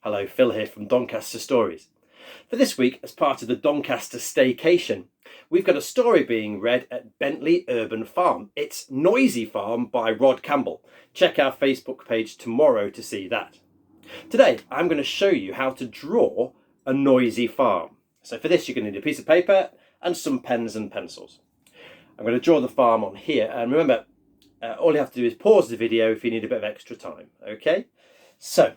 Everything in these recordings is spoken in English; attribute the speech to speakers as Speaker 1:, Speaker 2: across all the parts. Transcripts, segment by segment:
Speaker 1: Hello, Phil here from Doncaster Stories. For this week, as part of the Doncaster Staycation, we've got a story being read at Bentley Urban Farm. It's Noisy Farm by Rod Campbell. Check our Facebook page tomorrow to see that. Today, I'm going to show you how to draw a noisy farm. So for this, you're going to need a piece of paper and some pens and pencils. I'm going to draw the farm on here, and remember, all you have to do is pause the video if you need a bit of extra time, okay? So,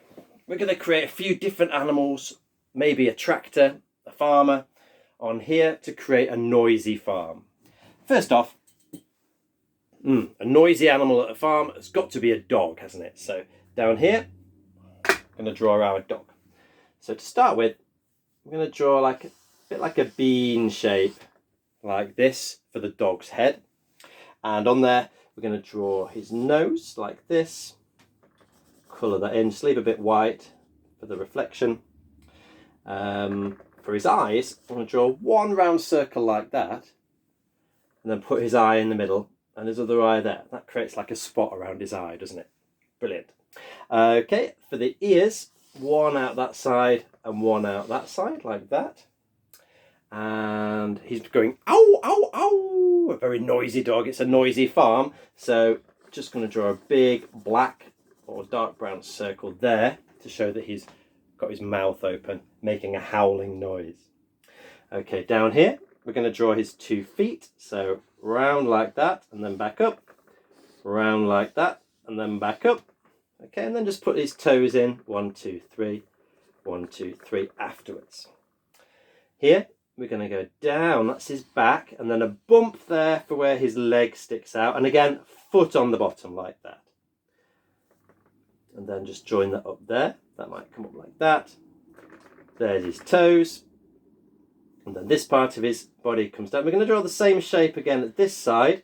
Speaker 1: we're going to create a few different animals, maybe a tractor, a farmer, on here to create a noisy farm. First off, a noisy animal at a farm has got to be a dog, hasn't it? So down here, I'm going to draw our dog. So to start with, I'm going to draw a bit like a bean shape, like this, for the dog's head. And on there, we're going to draw his nose, like this. Colour that in, just leave a bit white for the reflection. For his eyes, I'm going to draw one round circle like that, and then put his eye in the middle and his other eye there. That creates like a spot around his eye, doesn't it? Brilliant. Okay, for the ears, one out that side and one out that side, like that. And he's going, ow, ow, ow! A very noisy dog. It's a noisy farm. So just going to draw a big black or dark brown circle there to show that he's got his mouth open, making a howling noise. Okay, down here, we're going to draw his 2 feet. So round like that, and then back up. Round like that, and then back up. Okay, and then just put his toes in. 1, 2, 3. 1, 2, 3 afterwards. Here, we're going to go down. That's his back, and then a bump there for where his leg sticks out. And again, foot on the bottom like that. And then just join that up there. That might come up like that. There's his toes. And then this part of his body comes down. We're going to draw the same shape again at this side.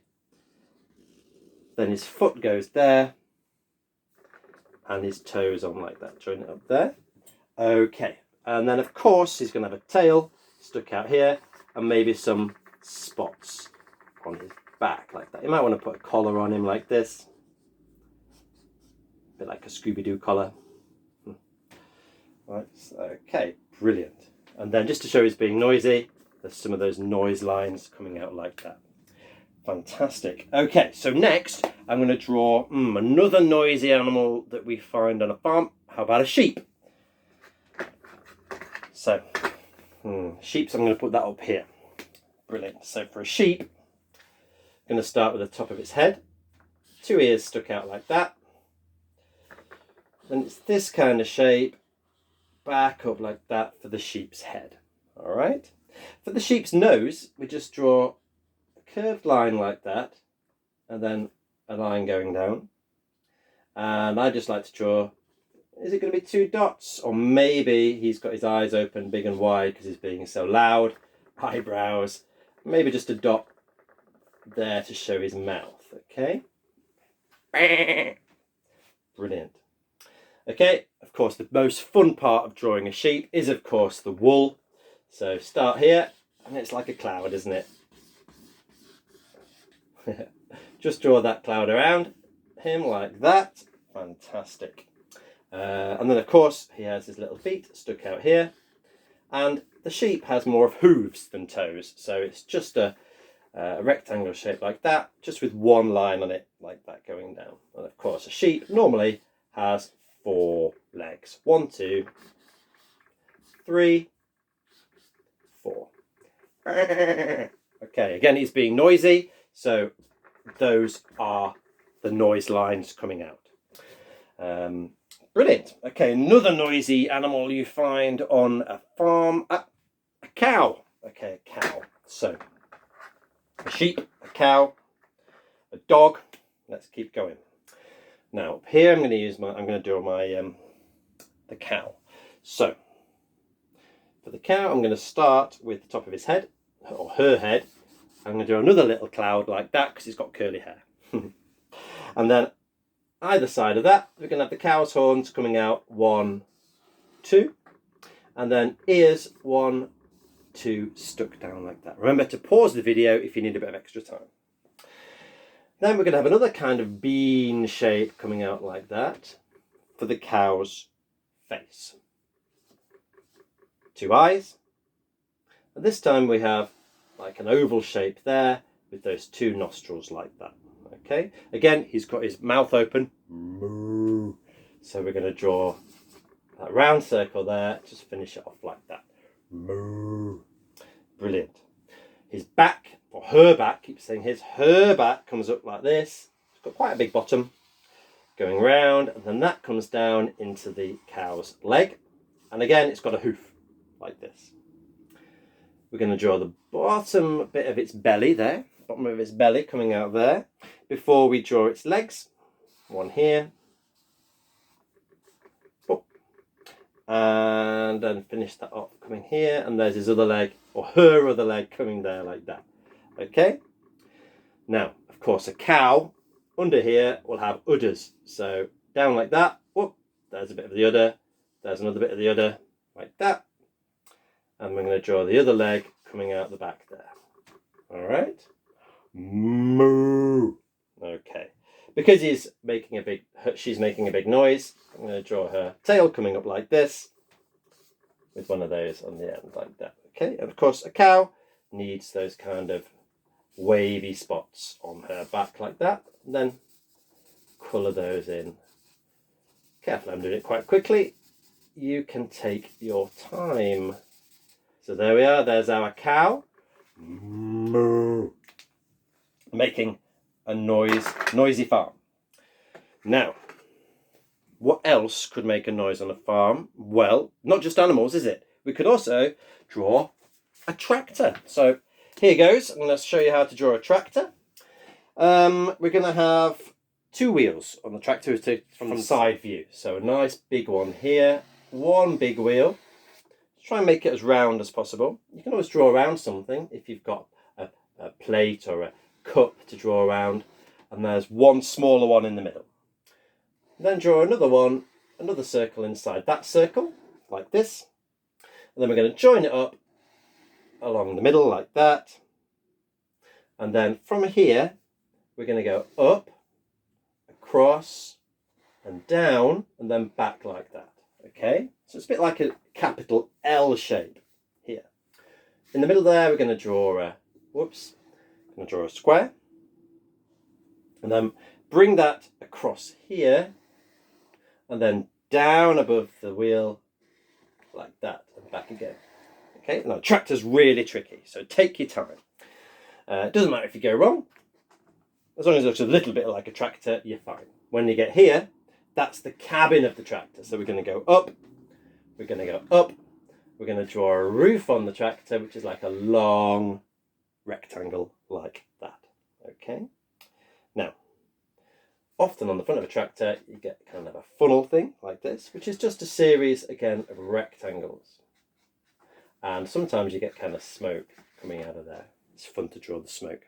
Speaker 1: Then his foot goes there. And his toes on like that. Join it up there. Okay. And then of course he's going to have a tail stuck out here. And maybe some spots on his back like that. You might want to put a collar on him like this. A bit like a Scooby-Doo collar. Right, okay, brilliant. And then just to show he's being noisy, there's some of those noise lines coming out like that. Fantastic. Okay, so next I'm going to draw another noisy animal that we find on a farm. How about a sheep? So, sheep, I'm going to put that up here. Brilliant. So for a sheep, I'm going to start with the top of its head. 2 ears stuck out like that. Then it's this kind of shape, back up like that for the sheep's head. All right. For the sheep's nose, we just draw a curved line like that, and then a line going down. And I just like to draw, is it going to be 2 dots? Or maybe he's got his eyes open big and wide because he's being so loud. Eyebrows. Maybe just a dot there to show his mouth. Okay. Brilliant. Okay, of course, the most fun part of drawing a sheep is, of course, the wool. So start here, and it's like a cloud, isn't it? Just draw that cloud around him like that. Fantastic. And then, of course, he has his little feet stuck out here. And the sheep has more of hooves than toes. So it's just a rectangular shape like that, just with one line on it, like that going down. And, of course, a sheep normally has 4 legs. 1, 2, 3, 4. Okay, again, he's being noisy, so those are the noise lines coming out. Brilliant. Okay, another noisy animal you find on a farm, a cow. Okay, a cow. So, a sheep, a cow, a dog. Let's keep going. Now up here I'm going to draw my the cow. So for the cow I'm going to start with the top of his head, or her head. I'm going to draw another little cloud like that because he's got curly hair. And then either side of that we're going to have the cow's horns coming out, 1, 2, and then ears 1, 2 stuck down like that. Remember to pause the video if you need a bit of extra time. Then we're going to have another kind of bean shape coming out like that for the cow's face. 2 eyes. And this time we have like an oval shape there with those 2 nostrils like that. Okay, again, he's got his mouth open. Moo. So we're going to draw that round circle there, just finish it off like that. Moo. Brilliant. His back, or her back, keep saying her back comes up like this. It's got quite a big bottom going round, and then that comes down into the cow's leg. And again, it's got a hoof like this. We're going to draw the bottom bit of its belly there, bottom of its belly coming out there, before we draw its legs. One here. And then finish that up coming here, and there's his other leg, or her other leg coming there like that. Okay? Now, of course, a cow under here will have udders. So down like that. Whoop, there's a bit of the udder. There's another bit of the udder like that. And we're going to draw the other leg coming out the back there. All right. Moo. Okay. Because she's making a big noise, I'm going to draw her tail coming up like this with one of those on the end like that. Okay. And of course, a cow needs those kind of wavy spots on her back like that. And then colour those in. Careful, I'm doing it quite quickly. You can take your time. So there we are, there's our cow. Moo. Making a noisy farm. Now, what else could make a noise on a farm? Well, not just animals, is it? We could also draw a tractor. So here goes, I'm going to show you how to draw a tractor. We're going to have 2 wheels on the tractor from side view. So a nice big one here, one big wheel. Try and make it as round as possible. You can always draw around something if you've got a plate or a cup to draw around, and there's one smaller one in the middle. Then draw another one, another circle inside that circle, like this. And then we're going to join it up along the middle like that. And then from here, we're going to go up, across, and down, and then back like that. Okay, so it's a bit like a capital L shape here. In the middle there, we're going to draw a square, and then bring that across here, and then down above the wheel like that, and back again. Okay, now tractor's really tricky, so take your time. It doesn't matter if you go wrong, as long as it looks a little bit like a tractor, you're fine. When you get here, that's the cabin of the tractor. So we're going to go up, we're going to go up, we're going to draw a roof on the tractor, which is like a long rectangle like that. Okay. Now, often on the front of a tractor, you get kind of a funnel thing like this, which is just a series, again, of rectangles. And sometimes you get kind of smoke coming out of there. It's fun to draw the smoke.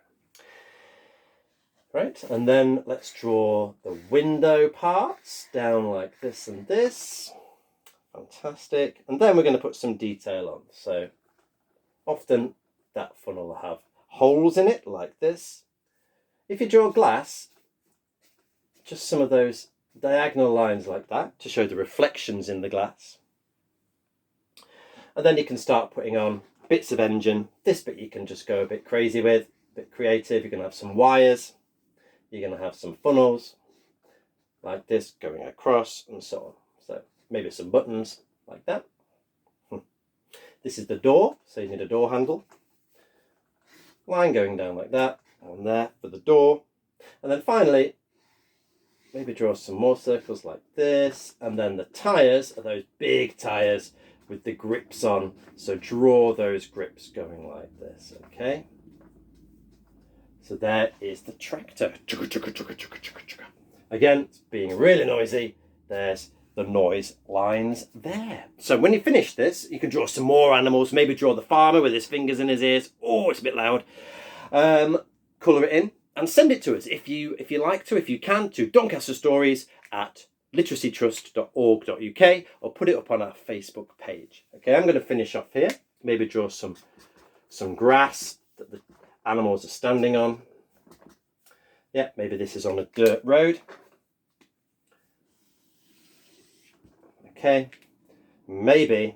Speaker 1: Right, and then let's draw the window parts down like this and this. Fantastic. And then we're going to put some detail on. So often that funnel will have holes in it like this. If you draw glass, just some of those diagonal lines like that to show the reflections in the glass. And then you can start putting on bits of engine. This bit you can just go a bit crazy with, a bit creative. You're going to have some wires. You're going to have some funnels like this going across and so on. So maybe some buttons like that. This is the door, so you need a door handle. Line going down like that, on there for the door. And then finally, maybe draw some more circles like this. And then the tyres are those big tyres with the grips on. So draw those grips going like this, okay? So there is the tractor. Again, it's being really noisy. There's the noise lines there. So when you finish this, you can draw some more animals. Maybe draw the farmer with his fingers in his ears. Oh, it's a bit loud. Colour it in and send it to us if you like to, if you can, to doncasterstories@literacytrust.org.uk, or put it up on our Facebook page. Okay, I'm going to finish off here. Maybe draw some grass that the animals are standing on. Yeah, maybe this is on a dirt road. Okay, maybe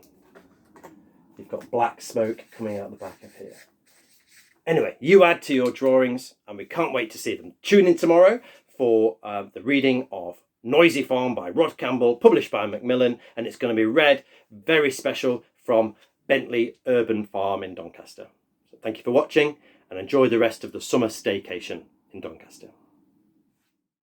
Speaker 1: You've got black smoke coming out the back of here. Anyway, you add to your drawings, and we can't wait to see them. Tune in tomorrow for the reading of Noisy Farm by Rod Campbell, published by Macmillan, and it's going to be read very special from Bentley Urban Farm in Doncaster. So thank you for watching, and enjoy the rest of the summer staycation in Doncaster.